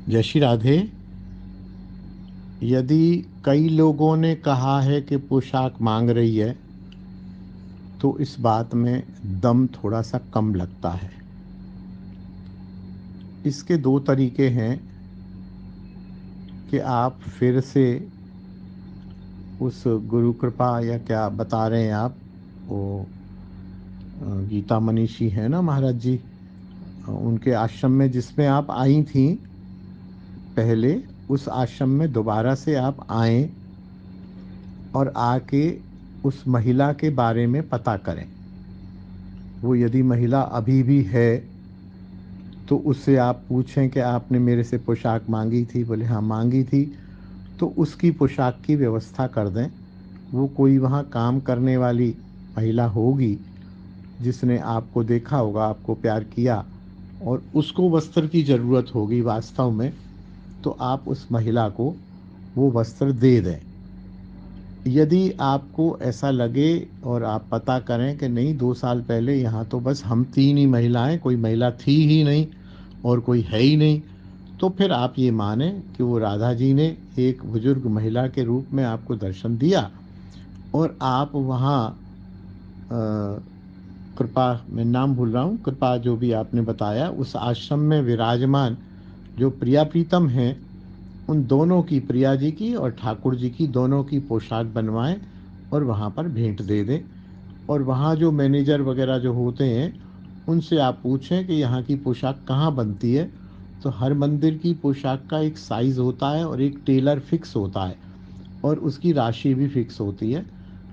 जय श्री राधे। यदि कई लोगों ने कहा है कि पोशाक मांग रही है, तो इस बात में दम थोड़ा सा कम लगता है। इसके दो तरीके हैं कि आप फिर से उस गुरु कृपा या क्या बता रहे हैं आप, वो गीता मनीषी है ना महाराज जी, उनके आश्रम में जिसमें आप आई थी पहले, उस आश्रम में दोबारा से आप आएं और आके उस महिला के बारे में पता करें। वो यदि महिला अभी भी है तो उससे आप पूछें कि आपने मेरे से पोशाक मांगी थी। बोले हाँ मांगी थी, तो उसकी पोशाक की व्यवस्था कर दें। वो कोई वहाँ काम करने वाली महिला होगी जिसने आपको देखा होगा, आपको प्यार किया और उसको वस्त्र की ज़रूरत होगी वास्तव में, तो आप उस महिला को वो वस्त्र दे दें। यदि आपको ऐसा लगे और आप पता करें कि नहीं, 2 साल पहले यहाँ तो बस हम तीन ही महिलाएं, कोई महिला थी ही नहीं और कोई है ही नहीं, तो फिर आप ये माने कि वो राधा जी ने एक बुजुर्ग महिला के रूप में आपको दर्शन दिया और आप वहाँ कृपा, मैं नाम भूल रहा हूँ, कृपा जो भी आपने बताया, उस आश्रम में विराजमान जो प्रिया प्रीतम हैं, उन दोनों की, प्रिया जी की और ठाकुर जी की, दोनों की पोशाक बनवाएं और वहाँ पर भेंट दे दें। और वहाँ जो मैनेजर वगैरह जो होते हैं, उनसे आप पूछें कि यहाँ की पोशाक कहाँ बनती है। तो हर मंदिर की पोशाक का एक साइज़ होता है और एक टेलर फिक्स होता है और उसकी राशि भी फिक्स होती है।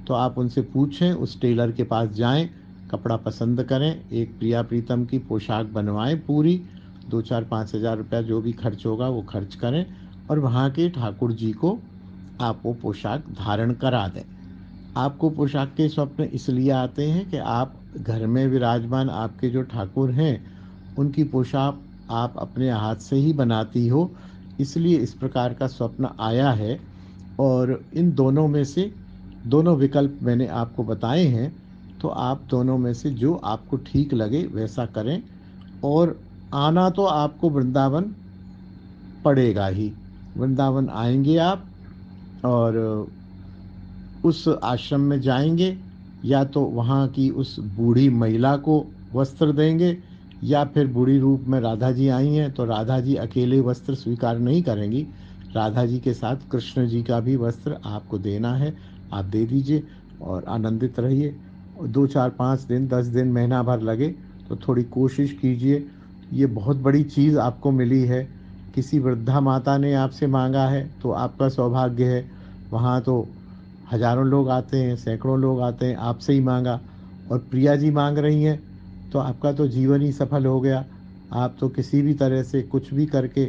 तो आप उनसे पूछें, उस टेलर के पास जाएं, कपड़ा पसंद करें, एक प्रिया प्रीतम की पोशाक बनवाएं पूरी, 2-4-5 हज़ार रुपया जो भी खर्च होगा वो खर्च करें और वहाँ के ठाकुर जी को आप वो पोशाक धारण करा दें। आपको पोशाक के स्वप्न इसलिए आते हैं कि आप घर में विराजमान आपके जो ठाकुर हैं, उनकी पोशाक आप अपने हाथ से ही बनाती हो, इसलिए इस प्रकार का स्वप्न आया है। और इन दोनों में से दोनों विकल्प मैंने आपको बताए हैं, तो आप दोनों में से जो आपको ठीक लगे वैसा करें। और आना तो आपको वृंदावन पड़ेगा ही। वृंदावन आएंगे आप और उस आश्रम में जाएंगे, या तो वहाँ की उस बूढ़ी महिला को वस्त्र देंगे, या फिर बूढ़ी रूप में राधा जी आई हैं तो राधा जी अकेले वस्त्र स्वीकार नहीं करेंगी, राधा जी के साथ कृष्ण जी का भी वस्त्र आपको देना है, आप दे दीजिए और आनंदित रहिए। और 2-4-5 दिन, 10 दिन, महीना भर लगे तो थोड़ी कोशिश कीजिए। ये बहुत बड़ी चीज़ आपको मिली है। किसी वृद्धा माता ने आपसे मांगा है तो आपका सौभाग्य है। वहाँ तो हजारों लोग आते हैं, सैकड़ों लोग आते हैं, आपसे ही मांगा। और प्रिया जी मांग रही हैं तो आपका तो जीवन ही सफल हो गया। आप तो किसी भी तरह से कुछ भी करके,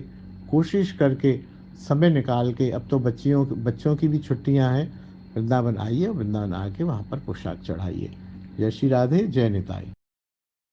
कोशिश करके, समय निकाल के, अब तो बच्चियों बच्चों की भी छुट्टियां हैं, वृंदावन आइए, वृंदावन आके वहाँ पर पोशाक चढ़ाइए। जय श्री राधे, जय निताई।